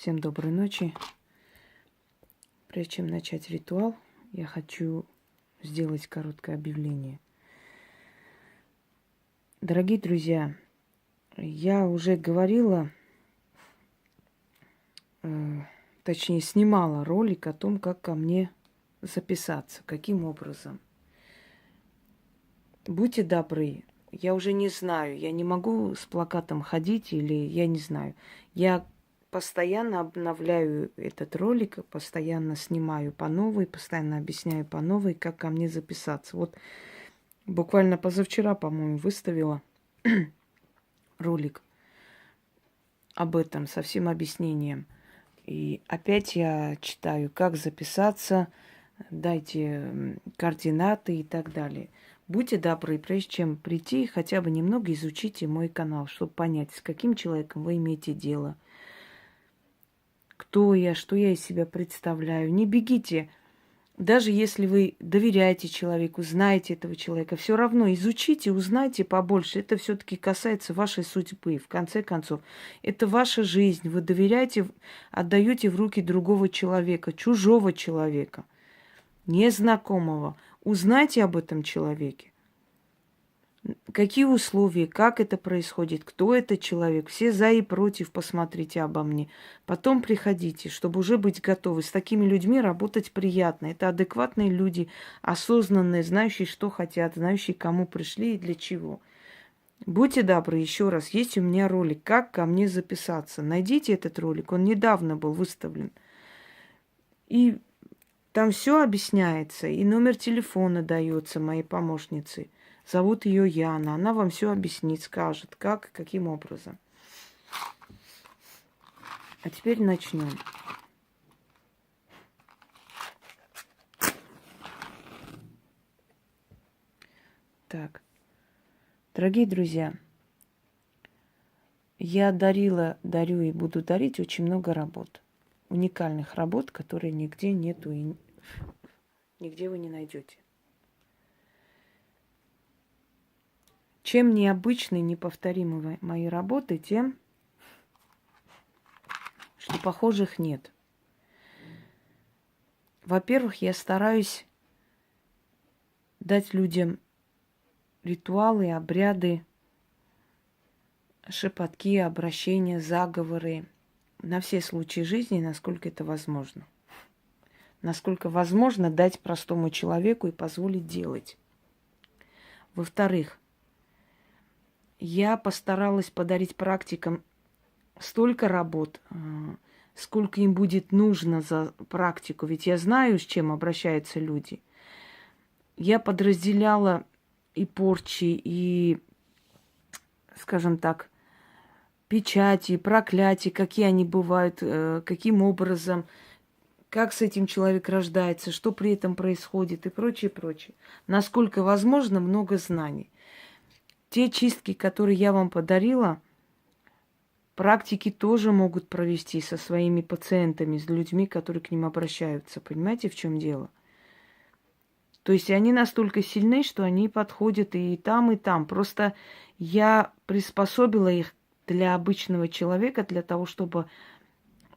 Всем доброй ночи. Прежде чем начать ритуал, я хочу сделать короткое объявление. Дорогие друзья, я уже говорила, точнее снимала ролик о том, как ко мне записаться, каким образом. Будьте добры, я уже не знаю, я не могу с плакатом ходить или я не знаю. Я постоянно обновляю этот ролик, постоянно снимаю по новой, постоянно объясняю по новой, как ко мне записаться. Вот буквально позавчера, по-моему, выставила ролик об этом со всем объяснением. И опять я читаю, как записаться, дайте координаты и так далее. Будьте добры, прежде чем прийти, хотя бы немного изучите мой канал, чтобы понять, с каким человеком вы имеете дело. Кто я, что я из себя представляю. Не бегите. Даже если вы доверяете человеку, знаете этого человека, все равно изучите, узнайте побольше. Это все-таки касается вашей судьбы. В конце концов, это ваша жизнь. Вы доверяете, отдаете в руки другого человека, чужого человека, незнакомого. Узнайте об этом человеке. Какие условия, как это происходит, кто этот человек, все за и против посмотрите обо мне. Потом приходите, чтобы уже быть готовы. С такими людьми работать приятно. Это адекватные люди, осознанные, знающие, что хотят, знающие, кому пришли и для чего. Будьте добры, еще раз, есть у меня ролик, как ко мне записаться. Найдите этот ролик, он недавно был выставлен. И там все объясняется, и номер телефона дается моей помощнице. Зовут ее Яна. Она вам все объяснит, скажет, как и каким образом. А теперь начнем. Так, дорогие друзья, я дарю и буду дарить очень много работ. Уникальных работ, которые нигде нету и нигде вы не найдете. Чем необычны, неповторимы мои работы, тем, что похожих нет. Во-первых, я стараюсь дать людям ритуалы, обряды, шепотки, обращения, заговоры на все случаи жизни, насколько это возможно. Насколько возможно дать простому человеку и позволить делать. Во-вторых, я постаралась подарить практикам столько работ, сколько им будет нужно за практику. Ведь я знаю, с чем обращаются люди. Я подразделяла и порчи, и, скажем так, печати, проклятия, какие они бывают, каким образом, как с этим человек рождается, что при этом происходит и прочее, прочее. Насколько возможно, много знаний. Те чистки, которые я вам подарила, практики тоже могут провести со своими пациентами, с людьми, которые к ним обращаются. Понимаете, в чем дело? То есть они настолько сильны, что они подходят и там, и там. Просто я приспособила их для обычного человека, для того, чтобы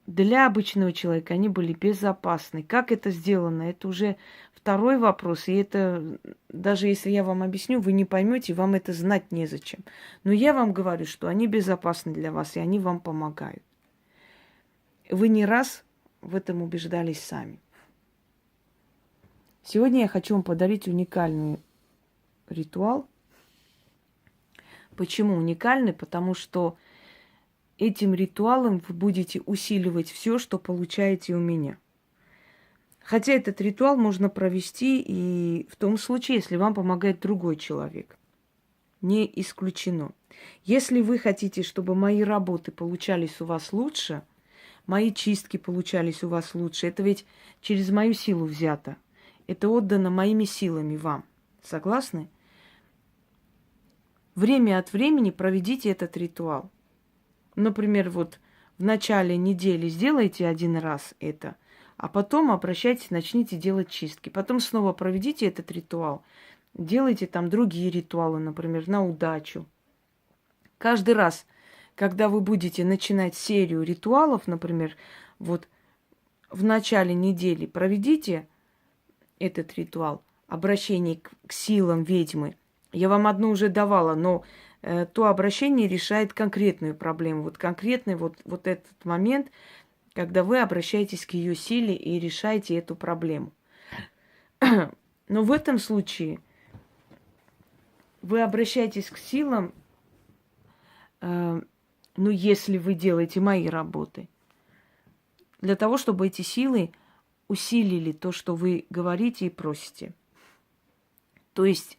для обычного человека они были безопасны. Как это сделано, это уже второй вопрос. И это, даже если я вам объясню, вы не поймете, вам это знать незачем. Но я вам говорю, что они безопасны для вас, и они вам помогают. Вы не раз в этом убеждались сами. Сегодня я хочу вам подарить уникальный ритуал. Почему уникальный? Потому что этим ритуалом вы будете усиливать все, что получаете у меня. Хотя этот ритуал можно провести и в том случае, если вам помогает другой человек. Не исключено. Если вы хотите, чтобы мои работы получались у вас лучше, мои чистки получались у вас лучше, это ведь через мою силу взято. Это отдано моими силами вам. Согласны? Время от времени проведите этот ритуал. Например, вот в начале недели сделайте один раз это, а потом обращайтесь, начните делать чистки. Потом снова проведите этот ритуал. Делайте там другие ритуалы, например, на удачу. Каждый раз, когда вы будете начинать серию ритуалов, например, вот в начале недели проведите этот ритуал обращение к силам ведьмы. Я вам одну уже давала, но то обращение решает конкретную проблему. Вот конкретный вот этот момент, когда вы обращаетесь к ее силе и решаете эту проблему. Но в этом случае вы обращаетесь к силам, ну, если вы делаете мои работы, для того, чтобы эти силы усилили то, что вы говорите и просите. То есть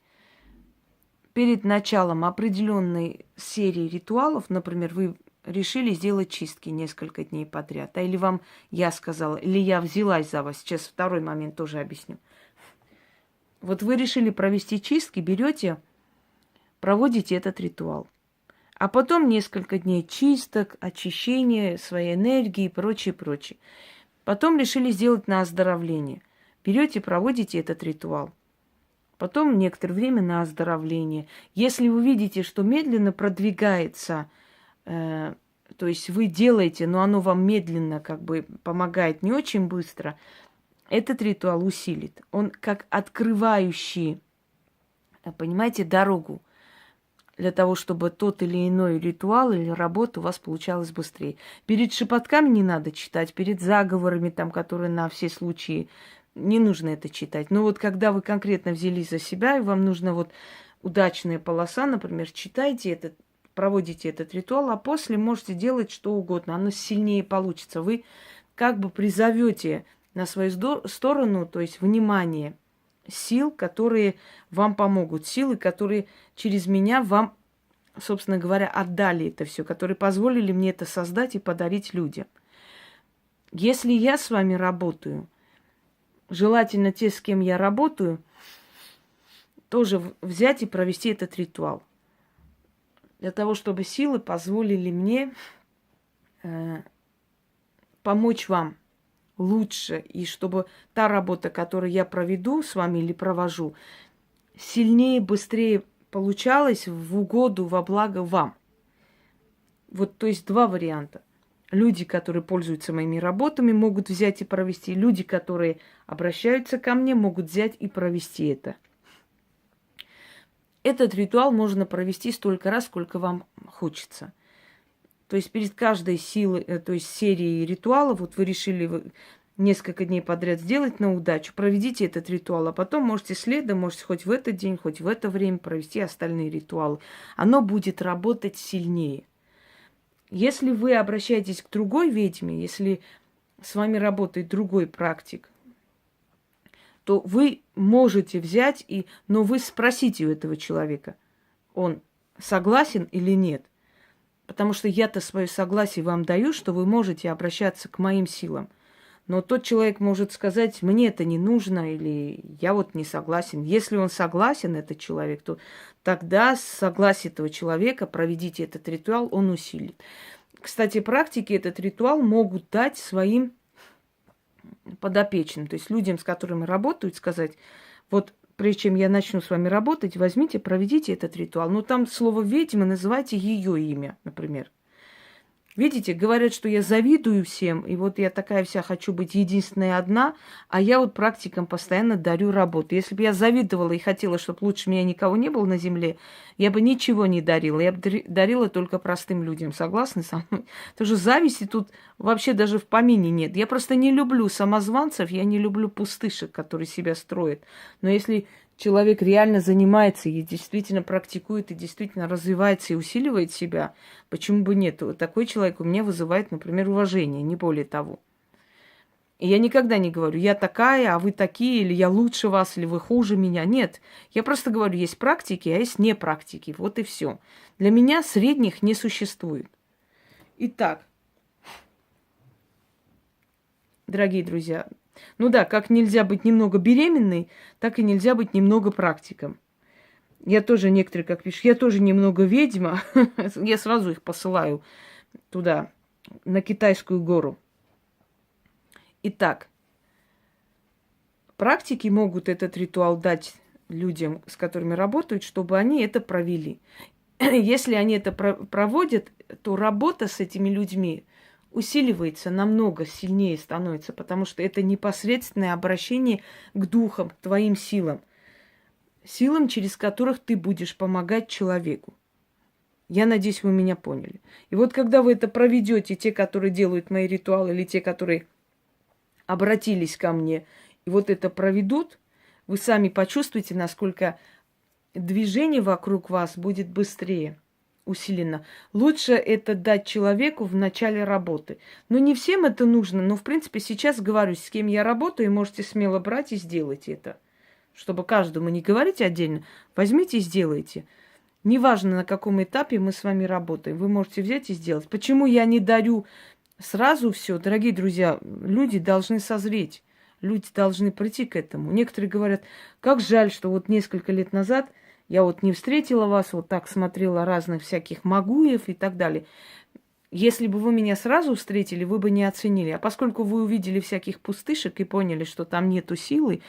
перед началом определенной серии ритуалов, например, вы решили сделать чистки несколько дней подряд, или вам я сказала, или я взялась за вас, сейчас второй момент тоже объясню. Вот вы решили провести чистки, берете, проводите этот ритуал. А потом несколько дней чисток, очищения своей энергии и прочее, прочее. Потом решили сделать на оздоровление. Берете, проводите этот ритуал. Потом некоторое время на оздоровление. Если вы видите, что медленно продвигается, то есть вы делаете, но оно вам медленно как бы помогает, не очень быстро, этот ритуал усилит. Он как открывающий, понимаете, дорогу для того, чтобы тот или иной ритуал или работа у вас получалась быстрее. Перед шепотками не надо читать, перед заговорами, там, которые на все случаи, не нужно это читать. Но вот когда вы конкретно взялись за себя, и вам нужна вот удачная полоса, например, читайте этот, проводите этот ритуал, а после можете делать что угодно, оно сильнее получится. Вы как бы призовете на свою сторону, то есть внимание сил, которые вам помогут, силы, которые через меня вам, собственно говоря, отдали это все, которые позволили мне это создать и подарить людям. Если я с вами работаю, желательно те, с кем я работаю, тоже взять и провести этот ритуал. Для того, чтобы силы позволили мне помочь вам лучше, и чтобы та работа, которую я проведу с вами или провожу, сильнее, быстрее получалась в угоду, во благо вам. Вот, то есть два варианта. Люди, которые пользуются моими работами, могут взять и провести. Люди, которые обращаются ко мне, могут взять и провести это. Этот ритуал можно провести столько раз, сколько вам хочется. То есть перед каждой силой, то есть серией ритуалов, вот вы решили несколько дней подряд сделать на удачу, проведите этот ритуал, а потом можете следом, можете хоть в этот день, хоть в это время провести остальные ритуалы. Оно будет работать сильнее. Если вы обращаетесь к другой ведьме, если с вами работает другой практик, то вы можете взять, но вы спросите у этого человека, он согласен или нет. Потому что я-то свое согласие вам даю, что вы можете обращаться к моим силам. Но тот человек может сказать, мне это не нужно, или я вот не согласен. Если он согласен, этот человек, то тогда с согласия этого человека проведите этот ритуал, он усилит. Кстати, практики этот ритуал могут дать своим подопечным, то есть людям, с которыми работают, сказать, вот прежде чем я начну с вами работать, возьмите, проведите этот ритуал. Ну, там слово «ведьма» называйте ее имя, например. Видите, говорят, что я завидую всем, и вот я такая вся хочу быть единственная одна, а я вот практикам постоянно дарю работу. Если бы я завидовала и хотела, чтобы лучше меня никого не было на земле, я бы ничего не дарила. Я бы дарила только простым людям. Согласны со мной? Потому что зависти тут вообще даже в помине нет. Я просто не люблю самозванцев, я не люблю пустышек, которые себя строят. Но если человек реально занимается и действительно практикует, и действительно развивается и усиливает себя, почему бы нет? Такой человек у меня вызывает, например, уважение, не более того. И я никогда не говорю, я такая, а вы такие, или я лучше вас, или вы хуже меня. Нет, я просто говорю, есть практики, а есть не практики. Вот и все. Для меня средних не существует. Итак, дорогие друзья, ну да, как нельзя быть немного беременной, так и нельзя быть немного практиком. Я тоже, некоторые, как пишут, я тоже немного ведьма. Я сразу их посылаю туда, на Китайскую гору. Итак, практики могут этот ритуал дать людям, с которыми работают, чтобы они это провели. Если они это проводят, то работа с этими людьми усиливается, намного сильнее становится, потому что это непосредственное обращение к духам, к твоим силам. Силам, через которых ты будешь помогать человеку. Я надеюсь, вы меня поняли. И вот когда вы это проведете, те, которые делают мои ритуалы, или те, которые обратились ко мне, и вот это проведут, вы сами почувствуете, насколько движение вокруг вас будет быстрее, усиленно. Лучше это дать человеку в начале работы. Но не всем это нужно, но, в принципе, сейчас говорю, с кем я работаю, и можете смело брать и сделать это. Чтобы каждому не говорить отдельно, возьмите и сделайте. Неважно, на каком этапе мы с вами работаем, вы можете взять и сделать. Почему я не дарю сразу все? Дорогие друзья, люди должны созреть, люди должны прийти к этому. Некоторые говорят, как жаль, что вот несколько лет назад я вот не встретила вас, вот так смотрела разных всяких Магуев и так далее. Если бы вы меня сразу встретили, вы бы не оценили. А поскольку вы увидели всяких пустышек и поняли, что там нету силы,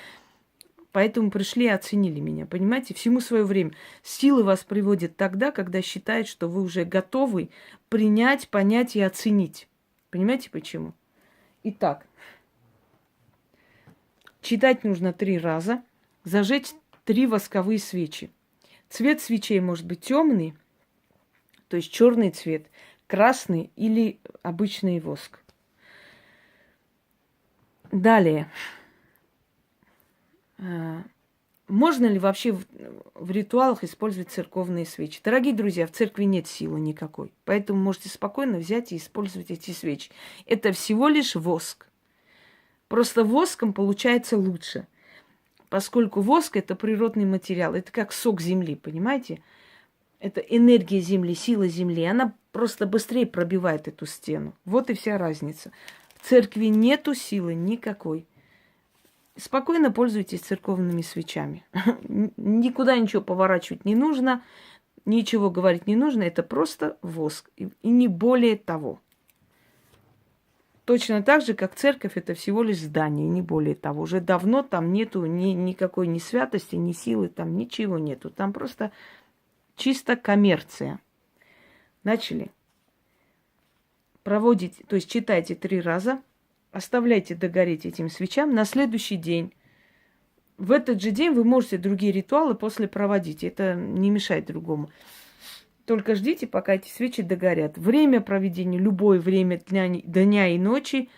поэтому пришли и оценили меня. Понимаете, всему свое время. Силы вас приводят тогда, когда считают, что вы уже готовы принять, понять и оценить. Понимаете, почему? Итак, читать нужно 3 раза, зажечь 3 восковые свечи. Цвет свечей может быть темный, то есть черный цвет, красный или обычный воск. Далее. Можно ли вообще в ритуалах использовать церковные свечи? Дорогие друзья, в церкви нет силы никакой, поэтому можете спокойно взять и использовать эти свечи. Это всего лишь воск. Просто воском получается лучше. Поскольку воск – это природный материал, это как сок земли, понимаете? Это энергия земли, сила земли. Она просто быстрее пробивает эту стену. Вот и вся разница. В церкви нету силы никакой. Спокойно пользуйтесь церковными свечами. Никуда ничего поворачивать не нужно, ничего говорить не нужно. Это просто воск. И не более того. Точно так же, как церковь, это всего лишь здание, не более того. Уже давно там нету никакой ни святости, ни силы, там ничего нету. Там просто чисто коммерция. Начали. Проводите, то есть читайте 3 раза, оставляйте догореть этим свечам. На следующий день, в этот же день вы можете другие ритуалы после проводить. Это не мешает другому. Только ждите, пока эти свечи догорят. Время проведения, любое время дня и ночи,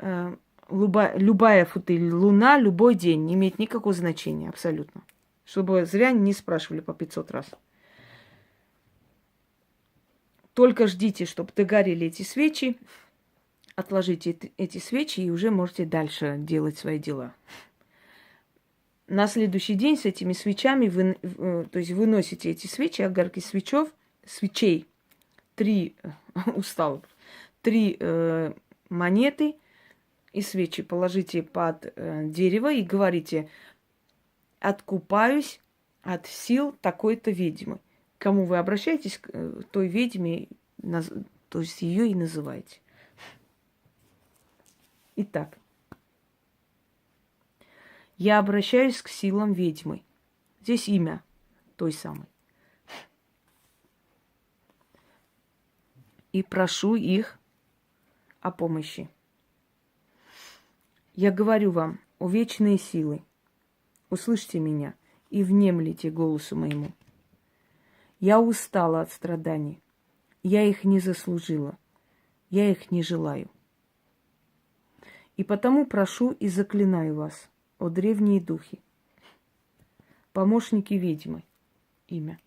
любая луна, любой день не имеет никакого значения абсолютно. Чтобы зря не спрашивали по 500 раз. Только ждите, чтобы догорели эти свечи. Отложите эти свечи и уже можете дальше делать свои дела. На следующий день с этими свечами то есть выносите эти свечи, огарки свечей, 3 монеты и свечи положите под дерево и говорите: откупаюсь от сил такой-то ведьмы. К кому вы обращаетесь, к той ведьме, то есть ее и называете. Итак. Я обращаюсь к силам ведьмы. Здесь имя той самой. И прошу их о помощи. Я говорю вам, о вечные силы, услышьте меня и внемлите голосу моему. Я устала от страданий. Я их не заслужила. Я их не желаю. И потому прошу и заклинаю вас, о древние духи, помощники ведьмы, имя.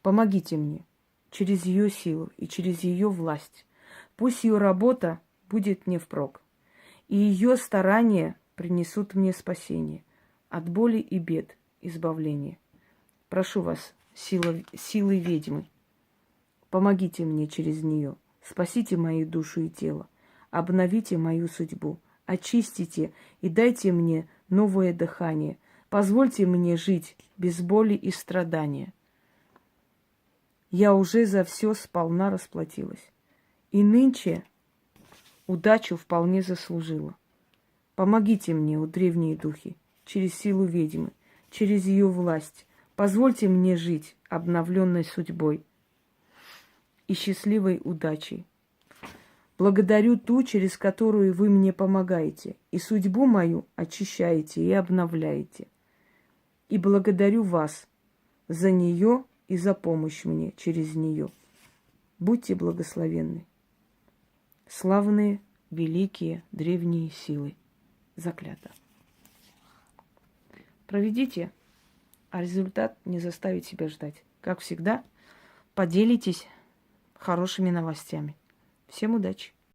Помогите мне через ее силу и через ее власть. Пусть ее работа будет мне впрок, и ее старания принесут мне спасение от боли и бед, избавление. Прошу вас, силы ведьмы, помогите мне через нее, спасите мою душу и тело, обновите мою судьбу. Очистите и дайте мне новое дыхание. Позвольте мне жить без боли и страдания. Я уже за все сполна расплатилась. И нынче удачу вполне заслужила. Помогите мне, о древние духи, через силу ведьмы, через ее власть. Позвольте мне жить обновленной судьбой. и счастливой удачей. Благодарю ту, через которую вы мне помогаете, и судьбу мою очищаете и обновляете. И благодарю вас за нее и за помощь мне через нее. Будьте благословенны. Славные, великие, древние силы. Заклято. Проведите, а результат не заставит себя ждать. Как всегда, поделитесь хорошими новостями. Всем удачи!